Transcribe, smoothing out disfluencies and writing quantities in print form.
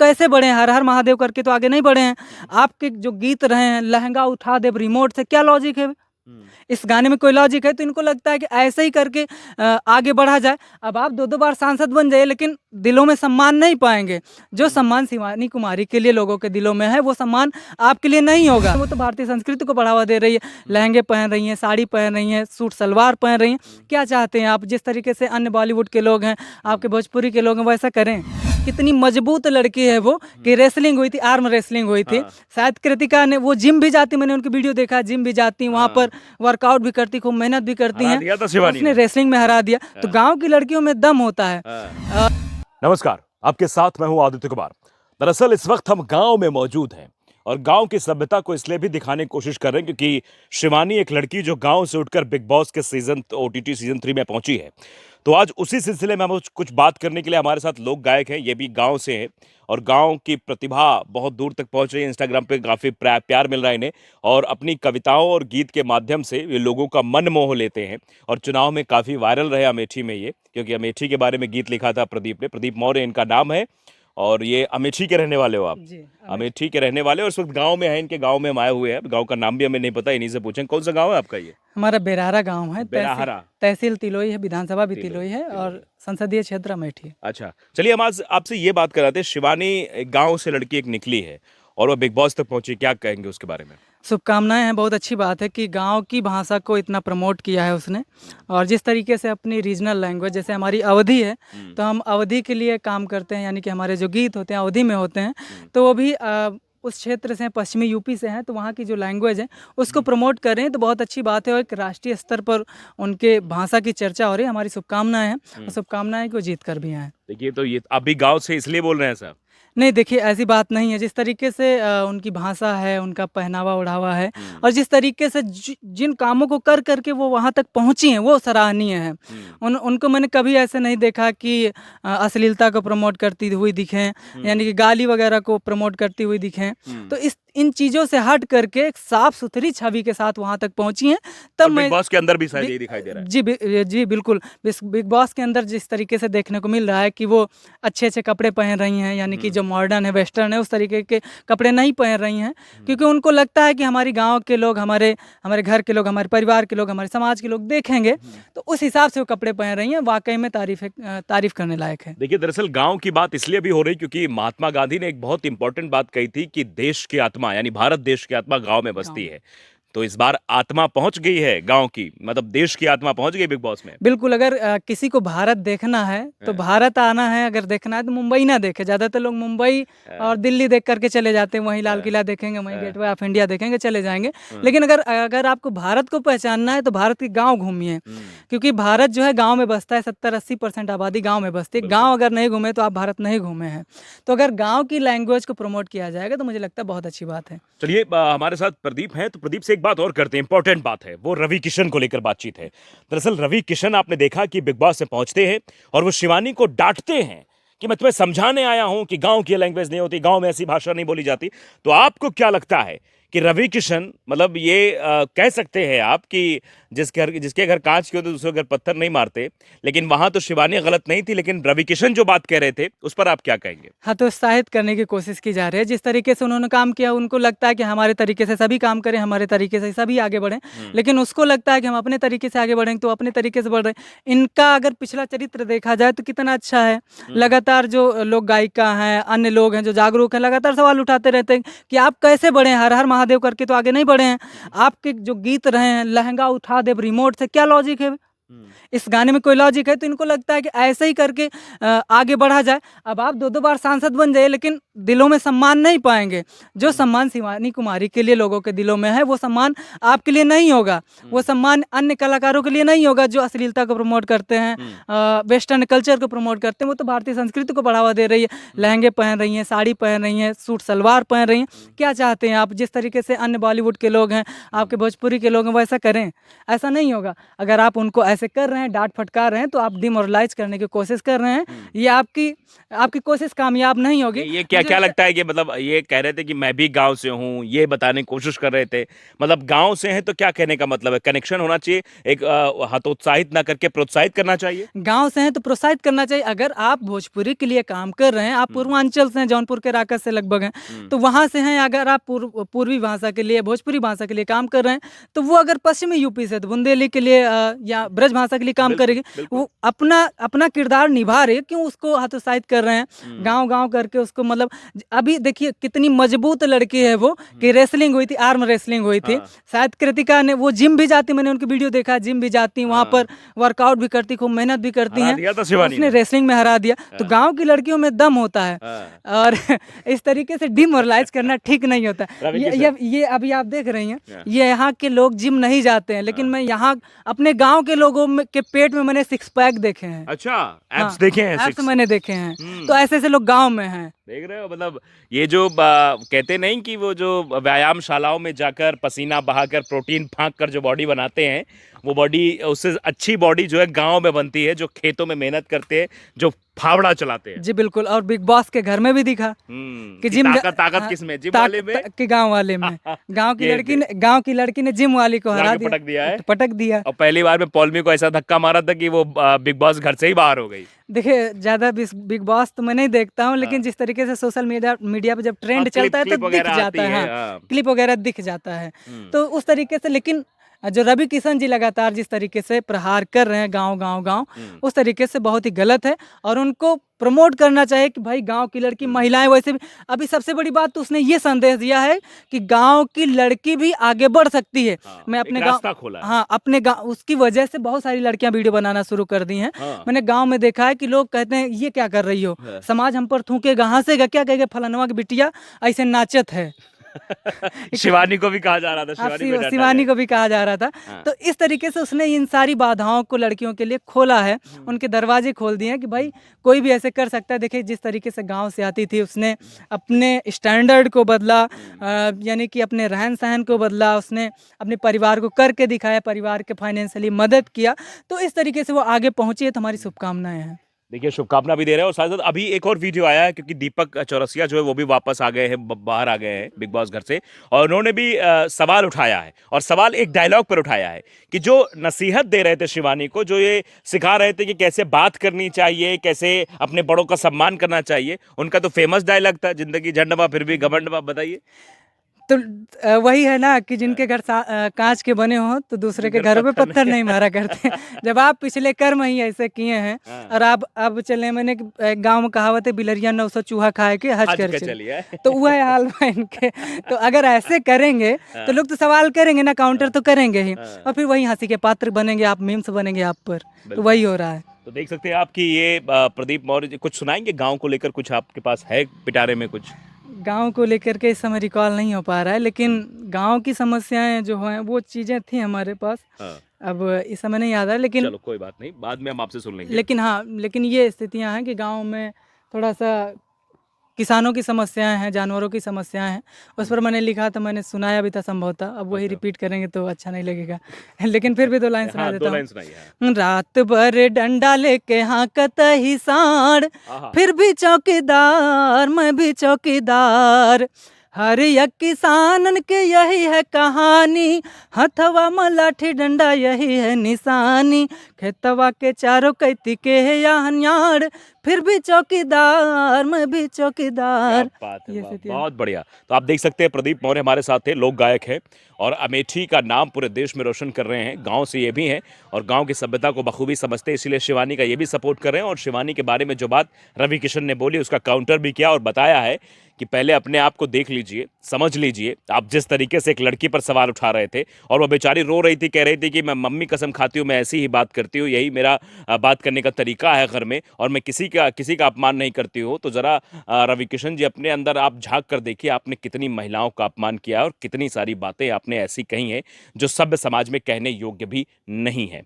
कैसे बढ़े हैं, हर हर महादेव करके तो आगे नहीं बढ़े हैं। आपके जो गीत रहे हैं, लहंगा उठा दे रिमोट से, क्या लॉजिक है इस गाने में? कोई लॉजिक है? तो इनको लगता है कि ऐसे ही करके आगे बढ़ा जाए। अब आप 2-2 बार सांसद बन जाइए, लेकिन दिलों में सम्मान नहीं पाएंगे। जो सम्मान शिवानी कुमारी के लिए लोगों के दिलों में है, वो सम्मान आपके लिए नहीं होगा। वो तो भारतीय संस्कृति को बढ़ावा दे रही है, लहंगे पहन रही हैं, साड़ी पहन रही हैं, सूट सलवार पहन रही हैं। क्या चाहते हैं आप? जिस तरीके से अन्य बॉलीवुड के लोग हैं, आपके भोजपुरी के लोग हैं, वैसा करें। कितनी मजबूत लड़की है वो कि रेसलिंग हुई थी, आर्म रेसलिंग हुई थी। शायद कृतिका ने, वो जिम भी जाती, मैंने उनकी वीडियो देखा, जिम भी जाती, वहाँ पर वर्कआउट भी करती, खूब मेहनत भी करती हैं। उसने रेसलिंग में हरा दिया। तो गांव की लड़कियों में दम होता है। नमस्कार, आपके साथ मैं हूं आदित्य कुमार। दरअसल इस वक्त हम गांव में मौजूद हैं और गांव की सभ्यता को इसलिए भी दिखाने की कोशिश कर रहे हैं क्योंकि शिवानी एक लड़की जो गांव से उठकर बिग बॉस के OTT सीजन 3 में पहुंची है। तो आज उसी सिलसिले में हम कुछ बात करने के लिए हमारे साथ लोक गायक हैं, ये भी गांव से हैं और गांव की प्रतिभा बहुत दूर तक पहुंच रही है। इंस्टाग्राम पे काफी प्यार मिल रहा है इन्हें और अपनी कविताओं और गीत के माध्यम से ये लोगों का मन मोह लेते हैं और चुनाव में काफी वायरल रहे अमेठी में ये, क्योंकि अमेठी के बारे में गीत लिखा था प्रदीप ने। प्रदीप मौर्य इनका नाम है और ये अमेठी के रहने वाले हो आप? जी, अमेठी के रहने वाले और इस वक्त गांव में हैं, इनके गांव में हम आए हुए हैं। गांव का नाम भी हमें नहीं पता, इन्हीं से पूछें। कौन सा गांव है आपका ये? हमारा बेरारा गांव है। बेराहरा। तहसील तिलोई है, विधानसभा भी तिलोई है और संसदीय क्षेत्र अमेठी। अच्छा, चलिए हम आज आपसे ये बात कर रहे थे। शिवानी एक गांव से लड़की एक निकली है और वो बिग बॉस तक पहुंची, क्या कहेंगे उसके बारे में? शुभकामनाएं हैं। बहुत अच्छी बात है कि गांव की भाषा को इतना प्रमोट किया है उसने। और जिस तरीके से अपनी रीजनल लैंग्वेज, जैसे हमारी अवधी है, तो हम अवधी के लिए काम करते हैं, यानी कि हमारे जो गीत होते हैं अवधी में होते हैं। तो वो भी उस क्षेत्र से, पश्चिमी यूपी से हैं, तो वहाँ की जो लैंग्वेज है उसको प्रमोट कर रहे हैं। तो बहुत अच्छी बात है और एक राष्ट्रीय स्तर पर उनके भाषा की चर्चा हो रही है। हमारी शुभकामनाएं हैं और शुभकामनाएं कि वो जीत कर भी आए। देखिए, तो ये आप भी गांव से इसलिए बोल रहे हैं साहब? नहीं, देखिए ऐसी बात नहीं है। जिस तरीके से उनकी भाषा है, उनका पहनावा ओढ़ावा है और जिस तरीके से जिन कामों को कर करके वो वहाँ तक पहुँची हैं, वो सराहनीय है। उनको मैंने कभी ऐसे नहीं देखा कि अश्लीलता को प्रमोट करती हुई दिखें, यानी कि गाली वगैरह को प्रमोट करती हुई दिखें। तो इन चीज़ों से हट करके एक साफ सुथरी छवि के साथ वहाँ तक पहुँची हैं। तब मैं बिग बॉस के अंदर भी शायद यही दिखाई दे रहा है। जी बिल्कुल। बिग बॉस के अंदर जिस तरीके से देखने को मिल रहा है कि वो अच्छे कपड़े पहन रही हैं, यानी कि जो मॉडर्न है, वेस्टर्न है, उस तरीके के कपड़े नहीं पहन रही हैं, क्योंकि उनको लगता है कि हमारी गांव के लोग, हमारे घर के लोग, हमारे परिवार के लोग, हमारे समाज के लोग देखेंगे, तो उस हिसाब से वो कपड़े पहन रही हैं। वाकई में तारीफ करने लायक है। देखिए, दरअसल गांव की बात इसलिए भी हो रही क्योंकि महात्मा गांधी ने एक बहुत इंपॉर्टेंट बात कही थी कि देश की आत्मा, यानी भारत देश की आत्मा गांव में बसती है। तो इस बार आत्मा पहुंच गई है गांव की, मतलब देश की आत्मा पहुंच गई बिग बॉस में। बिल्कुल। अगर किसी को भारत देखना है तो भारत आना है, अगर देखना है तो मुंबई ना देखे। ज़्यादातर लोग मुंबई और दिल्ली देख करके चले जाते हैं, वहीं लाल किला देखेंगे, वहीं गेटवे ऑफ इंडिया देखेंगे, चले जाएंगे। लेकिन अगर आपको भारत को पहचानना है तो भारत के गाँव घूमिए, क्योंकि भारत जो है गाँव में बसता है। 70-80% आबादी गाँव में बसती है। गाँव अगर नहीं घूमे तो आप भारत नहीं घूमे हैं। तो अगर गाँव की लैंग्वेज को प्रमोट किया जाएगा तो मुझे लगता है बहुत अच्छी बात है। चलिए, हमारे साथ प्रदीप हैं, तो प्रदीप से एक बात और करते हैं, इंपॉर्टेंट बात है, वो रवि किशन को लेकर बातचीत है। दरअसल रवि किशन, आपने देखा कि बिग बॉस में पहुंचते हैं और वो शिवानी को डांटते हैं कि मैं तुम्हें समझाने आया हूं कि गांव की लैंग्वेज नहीं होती, गांव में ऐसी भाषा नहीं बोली जाती। तो आपको क्या लगता है कि रवि किशन, मतलब ये कह सकते हैं आप कि जिसके घर कांच के होते दूसरे घर पत्थर नहीं मारते, लेकिन वहां तो शिवानी गलत नहीं थी, लेकिन रवि किशन जो बात कह रहे थे उस पर आप क्या कहेंगे? हाँ, तो उत्साहित करने की कोशिश की जा रही है। जिस तरीके से उन्होंने काम किया, उनको लगता है कि हमारे तरीके से सभी काम करें, हमारे तरीके से सभी आगे बढ़ें। लेकिन उसको लगता है कि हम अपने तरीके से आगे बढ़ेंगे तो अपने तरीके से बढ़ रहे हैं। इनका अगर पिछला चरित्र देखा जाए तो कितना अच्छा है। लगातार जो लोग गायिका हैं, अन्य लोग हैं जो जागरूक हैं, लगातार सवाल उठाते रहते हैं कि आप कैसे बढ़े हैं, हर हर महादेव करके तो आगे नहीं बढ़े हैं। आपके जो गीत रहे हैं, लहंगा उठा दे रिमोट से, क्या लॉजिक है इस गाने में? कोई लॉजिक है? तो इनको लगता है कि ऐसे ही करके आगे बढ़ा जाए। अब आप 2-2 बार सांसद बन जाइए, लेकिन दिलों में सम्मान नहीं पाएंगे। जो सम्मान शिवानी कुमारी के लिए लोगों के दिलों में है, वो सम्मान आपके लिए नहीं होगा। वो सम्मान अन्य कलाकारों के लिए नहीं होगा जो अश्लीलता को प्रमोट करते हैं, वेस्टर्न कल्चर को प्रमोट करते हैं। वो तो भारतीय संस्कृति को बढ़ावा दे रही है, लहंगे पहन रही हैं, साड़ी पहन रही हैं, सूट सलवार पहन रही हैं। क्या चाहते हैं आप? जिस तरीके से अन्य बॉलीवुड के लोग हैं, आपके भोजपुरी के लोग हैं, वैसा करें। ऐसा नहीं होगा। अगर आप उनको ऐसे ऐसे कर रहे हैं, डांट फटकार रहे हैं, तो आप डिमोरलाइज करने की कोशिश कर रहे हैं। ये आपकी कोशिश कामयाब नहीं होगी। ये क्या क्या लगता है कि मतलब ये कह रहे थे कि मैं भी गांव से हूँ, ये बताने की कोशिश कर रहे थे, मतलब गांव से हैं तो क्या कहने का मतलब है? कनेक्शन होना चाहिए, एक हतोत्साहित ना करके प्रोत्साहित करना चाहिए। गांव से हैं तो प्रोत्साहित करना चाहिए। अगर आप भोजपुरी के लिए काम कर रहे हैं, आप पूर्वांचल से हैं, जौनपुर के राकस से लगभग हैं, तो वहां से हैं, अगर आप पूर्वी भाषा के लिए, भोजपुरी भाषा के लिए काम कर रहे हैं, तो वो अगर पश्चिमी यूपी से तो बुंदेली के लिए या ब्रज भाषा के लिए काम करेगी, वो अपना अपना किरदार निभा रही है, क्यों उसको हतोत्साहित कर रहे हैं गाँव गाँव करके उसको? मतलब अभी देखिए कितनी मजबूत लड़की है वो, कि रेसलिंग हुई थी, आर्म रेसलिंग हुई थी, शायद कृतिका ने, वो जिम भी जाती, मैंने उनकी वीडियो देखा, जिम भी जाती, वहाँ पर वर्कआउट भी करती, खूब मेहनत भी करती हैं, उसने रेसलिंग में हरा दिया। तो गांव की लड़कियों में दम होता है, और इस तरीके से डिमोरलाइज करना ठीक नहीं होता। ये अभी आप देख रही हैं, ये यहाँ के लोग जिम नहीं जाते हैं, लेकिन मैं यहाँ अपने गांव के लोगों के पेट में मैंने 6 पैक देखे हैं। अच्छा, एप्स देखे हैं? एप्स मैंने देखे हैं। तो ऐसे ऐसे लोग गांव में हैं, देख रहे हो? मतलब ये जो कहते नहीं कि वो जो व्यायामशालाओं में जाकर पसीना बहाकर प्रोटीन फाँक कर जो बॉडी बनाते हैं, वो बॉडी, उससे अच्छी बॉडी जो है गांव में बनती है, जो खेतों में मेहनत करते हैं, जो फावड़ा चलाते हैं। जी बिल्कुल। और बिग बॉस के घर में भी दिखा कि जिम ताकत किस में? जिम वाले में कि गांव वाले में? गांव की लड़की ने जिम वाली को हरा दिया, पटक दिया। और पहली बार में पॉलमी को ऐसा धक्का मारा था कि वो बिग बॉस घर से ही बाहर हो गई। देखिए ज्यादा बिग बॉस तो मैं नहीं देखता हूँ, लेकिन जिस तरीके से सोशल मीडिया पे जब ट्रेंड चलता है तो दिख जाता है, क्लिप वगैरह दिख जाता है, तो उस तरीके से। लेकिन जो रवि किशन जी लगातार जिस तरीके से प्रहार कर रहे हैं गांव, उस तरीके से बहुत ही गलत है, और उनको प्रमोट करना चाहिए कि भाई गांव की लड़की, महिलाएं वैसे भी। अभी सबसे बड़ी बात तो उसने ये संदेश दिया है कि गांव की लड़की भी आगे बढ़ सकती है। मैं अपने गांव, अपने गांव, उसकी वजह से बहुत सारी लड़कियां वीडियो बनाना शुरू कर दी हैं। मैंने गांव में देखा है कि लोग कहते हैं ये क्या कर रही हो, समाज हम पर थूकेगा, हंसेगा, क्या कहेगा, फलानवा की बिटिया ऐसे नाचत है। शिवानी को भी कहा जा रहा था, शिवानी को भी कहा जा रहा था। तो इस तरीके से उसने इन सारी बाधाओं को लड़कियों के लिए खोला है, उनके दरवाजे खोल दिए हैं कि भाई कोई भी ऐसे कर सकता है। देखिए जिस तरीके से गांव से आती थी, उसने अपने स्टैंडर्ड को बदला, यानी कि अपने रहन सहन को बदला, उसने अपने परिवार को करके दिखाया, परिवार के फाइनेंशियली मदद किया। तो इस तरीके से वो आगे पहुंची है, तो हमारी शुभकामनाएं हैं। देखिए शुभकामना भी दे रहे हैं, और साथ साथ अभी एक और वीडियो आया है, क्योंकि दीपक चौरसिया जो है वो भी वापस आ गए हैं, बाहर आ गए हैं बिग बॉस घर से, और उन्होंने भी सवाल उठाया है, और सवाल एक डायलॉग पर उठाया है कि जो नसीहत दे रहे थे शिवानी को, जो ये सिखा रहे थे कि कैसे बात करनी चाहिए, कैसे अपने बड़ों का सम्मान करना चाहिए, उनका तो फेमस डायलॉग था, जिंदगी झंडवा फिर भी घमंडवा। बताइए। तो वही है ना कि जिनके घर कांच के बने हों तो दूसरे के घरों पे पत्थर नहीं मारा करते। जब आप पिछले कर्म ही ऐसे किए हैं, और आप अब चले, मैंने गांव में कहावत है, बिलरिया 900 चूहा खाए के हज कर चलिए, तो वह हाल है इनके। तो अगर ऐसे करेंगे तो लोग तो सवाल करेंगे ना, काउंटर तो करेंगे ही, और फिर वही हंसी के पात्र बनेंगे, आप मीम्स बनेंगे आप पर। तो वही हो रहा है। तो देख सकते हैं आप कि ये प्रदीप मौर्य कुछ सुनाएंगे गाँव को लेकर, कुछ आपके पास है पिटारे में? कुछ गांव को लेकर के इस समय रिकॉल नहीं हो पा रहा है, लेकिन गांव की समस्याएं जो हैं वो चीज़ें थी हमारे पास। अब इस समय नहीं याद है, लेकिन चलो कोई बात नहीं, बाद में हम आपसे सुन लेंगे। लेकिन ये स्थितियां हैं कि गांव में थोड़ा सा किसानों की समस्याएं हैं, जानवरों की समस्याएं हैं। उस पर मैंने लिखा था, मैंने सुनाया भी था संभवतः, अब वही रिपीट करेंगे तो अच्छा नहीं लगेगा। लेकिन फिर भी 2 लाइन सुना देता हूँ। रात भर डंडा लेके हाँकत ही सांड, फिर भी चौकीदार, मैं भी चौकीदार। हर एक किसानन के यही है कहानी, हथवा में लाठी डंडा यही है निशानी। खेतवा के चारों कैती के है यार, फिर भी चौकीदार, मैं भी चौकीदार। बात है, बहुत बढ़िया। तो आप देख सकते हैं प्रदीप मौर्य हमारे साथ थे, लोक गायक है, और अमेठी का नाम पूरे देश में रोशन कर रहे हैं। गांव से ये भी हैं, और गांव की सभ्यता को बखूबी समझते हैं, इसीलिए शिवानी का ये भी सपोर्ट कर रहे हैं। और शिवानी के बारे में जो बात रवि किशन ने बोली, उसका काउंटर भी किया, और बताया है कि पहले अपने आप को देख लीजिए, समझ लीजिए। आप जिस तरीके से एक लड़की पर सवाल उठा रहे थे, और वो बेचारी रो रही थी, कह रही थी कि मैं मम्मी कसम खाती हूँ, मैं ऐसी ही बात करती हूँ, यही मेरा बात करने का तरीका है घर में, और मैं किसी का अपमान नहीं करती हूँ। तो ज़रा रवि किशन जी, अपने अंदर आप झांक कर देखिए, आपने कितनी महिलाओं का अपमान किया, और कितनी सारी बातें आपने ऐसी कही हैं जो सभ्य समाज में कहने योग्य भी नहीं है।